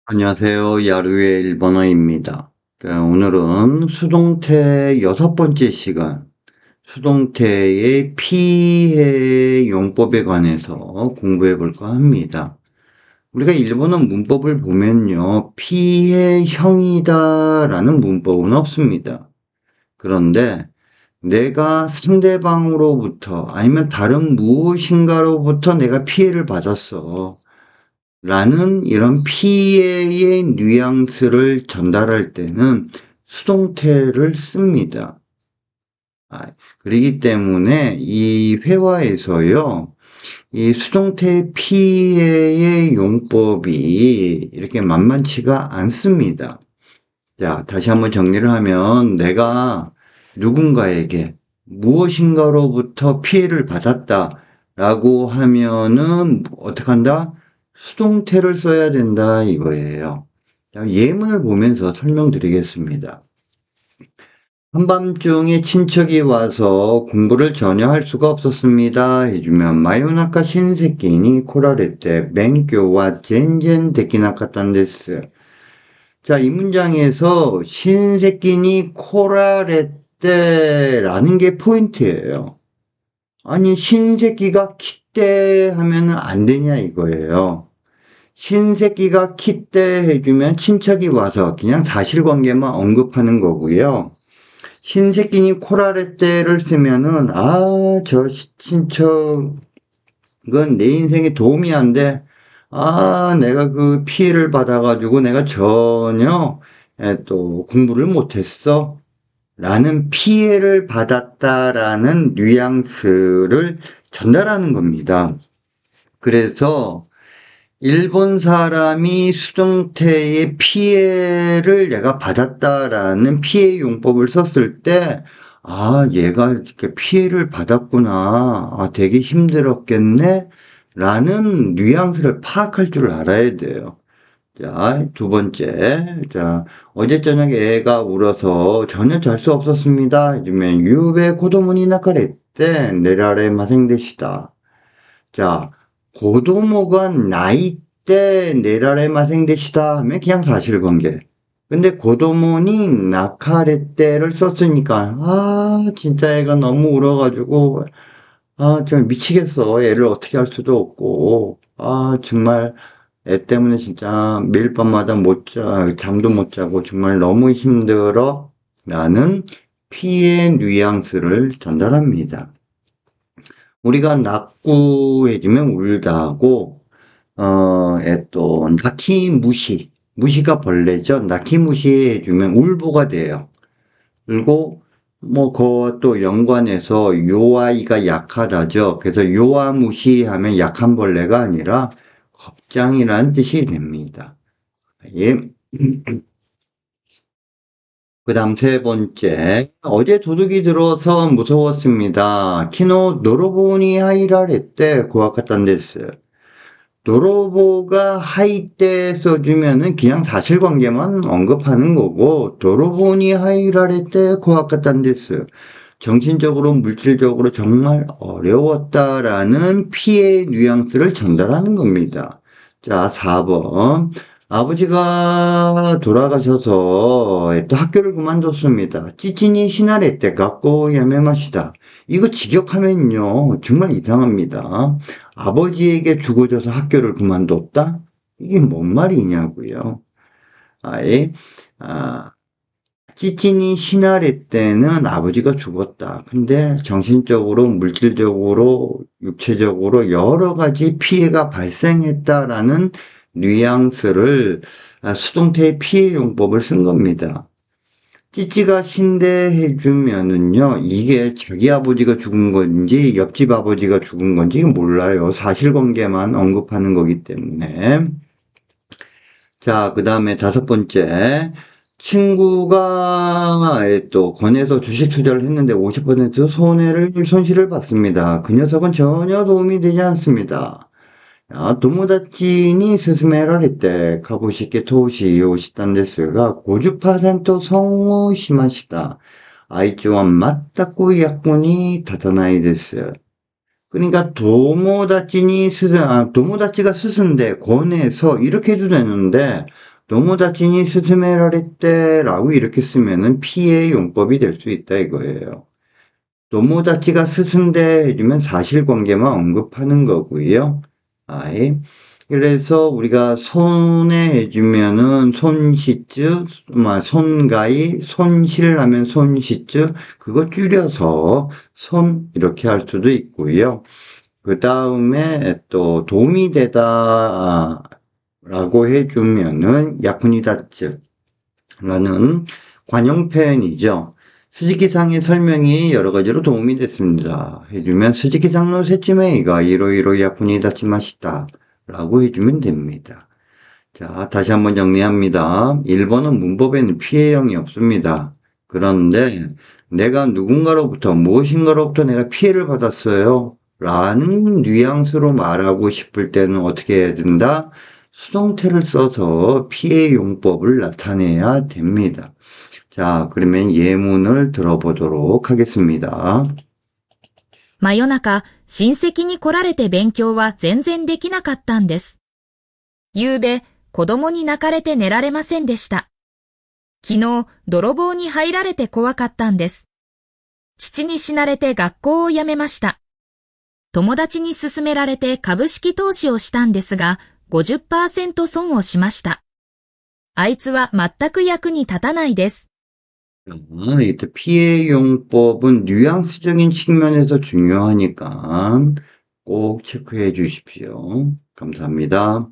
안녕하세요. 야루의 일본어입니다. 오늘은 수동태 6번째 시간, 수동태의 피해 용법에 관해서 공부해 볼까 합니다. 우리가 일본어 문법을 보면요, 피해형이다라는 문법은 없습니다. 그런데 내가 상대방으로부터 아니면 다른 무엇인가로부터 내가 피해를 받았어. 라는 이런 피해의 뉘앙스를 전달할 때는 수동태를 씁니다. 그렇기 때문에 이 회화에서요, 이 수동태 피해의 용법이 이렇게 만만치가 않습니다. 자, 다시 한번 정리를 하면 내가 누군가에게 무엇인가로부터 피해를 받았다라고 하면은 어떻게 한다? 수동태를 써야 된다 이거예요. 자, 예문을 보면서 설명드리겠습니다. 한밤중에 친척이 와서 공부를 전혀 할 수가 없었습니다. 해주면 마요나카 신세끼니 코라레테 뱅교와 젠젠 데키나카탄 데스. 자, 이 문장에서 신세끼니 코라레테라는 게 포인트예요. 아니, 신세끼가 키때 하면은 안 되냐 이거예요. 신세끼가 키때 해주면 친척이 와서 그냥 사실관계만 언급하는 거고요. 신세끼니 코라레떼를 쓰면은 저 친척은 내 인생에 도움이 안 돼. 내가 그 피해를 받아가지고 내가 전혀 또 공부를 못했어. 라는 피해를 받았다라는 뉘앙스를 전달하는 겁니다. 그래서 일본 사람이 수동태의 피해를 내가 받았다라는 피해 용법을 썼을 때, 얘가 이렇게 피해를 받았구나. 되게 힘들었겠네. 라는 뉘앙스를 파악할 줄 알아야 돼요. 자, 두 번째. 자, 어제 저녁에 애가 울어서 전혀 잘 수 없었습니다. 해주면, 유베 고도모니 나카레떼 내라레 마생되시다. 자, 고도모가 나이 때 내라레 마생되시다 하면 그냥 사실관계. 근데 고도모니 나카레떼를 썼으니까, 진짜 애가 너무 울어가지고, 정말 미치겠어. 애를 어떻게 할 수도 없고, 정말 애 때문에 진짜 매일 밤마다 잠도 못 자고 정말 너무 힘들어. 라는 피해 뉘앙스를 전달합니다. 우리가 낙구해주면 울다고, 또, 무시가 벌레죠. 나키무시 해주면 울보가 돼요. 그리고, 그와 또 연관해서 요 아이가 약하다죠. 그래서 요아무시 하면 약한 벌레가 아니라 겁장이라는 뜻이 됩니다. 예. 그 다음 세 번째. 어제 도둑이 들어서 무서웠습니다. 키노 노로보니 하이라레떼 고아카탄데스. 도로보가 하이 때 써주면은 그냥 사실관계만 언급하는 거고, 도로보니 하이라레 때 고아카탄데스. 정신적으로, 물질적으로 정말 어려웠다라는 피해 뉘앙스를 전달하는 겁니다. 자, 4번. 아버지가 돌아가셔서 또 학교를 그만뒀습니다. 찌찌니 시나레 때 갖고 야매마시다. 이거 직역하면요, 정말 이상합니다. 아버지에게 죽어져서 학교를 그만뒀다? 이게 뭔 말이냐고요. 아예, 찌찌니 시나레 때는 아버지가 죽었다. 근데 정신적으로, 물질적으로, 육체적으로 여러 가지 피해가 발생했다라는 뉘앙스를 수동태의 피해 용법을 쓴 겁니다. 찌찌가 신대해주면은요, 이게 자기 아버지가 죽은 건지, 옆집 아버지가 죽은 건지 몰라요. 사실관계만 언급하는 거기 때문에. 자, 그 다음에 다섯 번째. 친구가 또 권해서 주식 투자를 했는데 50% 손실을 봤습니다. 그 녀석은 전혀 도움이 되지 않습니다. 友達に 勧められて株式投資をしたんですが、50%損をしました。相手は全く役に立たないです。 그러니까 도모다치가 스승데 권해서 이렇게 해도 되는데 노모다치니 스스메라레떼라고 이렇게 쓰면은 피해 용법이 될 수 있다 이거예요. 노모다치가 스승대 해주면 사실관계만 언급하는 거고요. 아이. 그래서 우리가 손에 해주면은 손시즈, 손가이, 손실하면 손시즈, 그거 줄여서 손 이렇게 할 수도 있고요. 그 다음에 또 도움이 되다 라고 해주면은 야쿠니다츠 라는 관용 표현이죠. 스즈키상의 설명이 여러 가지로 도움이 됐습니다. 해주면 스즈키상 노 세츠메이가 이로이로 야쿠니다치마시다 라고 해주면 됩니다. 자, 다시 한번 정리합니다. 1번은 문법에는 피해형이 없습니다. 그런데 내가 누군가로부터 무엇인가로부터 내가 피해를 받았어요 라는 뉘앙스로 말하고 싶을 때는 어떻게 해야 된다? 수동태를 써서 피해 용법을 나타내야 됩니다. 자, 그러면 예문을 들어보도록 하겠습니다. 真夜中、親戚に来られて勉強は全然できなかったんです。夕べ、子供に泣かれて寝られませんでした。昨日、泥棒に入られて怖かったんです。父に死なれて学校を辞めました。友達に勧められて株式投資をしたんですが、50% 損をしました。あいつは全く役に立たないです。 이때 피해 용법은 뉘앙스적인 측면에서 중요하니까 꼭 체크해 주십시오. 감사합니다.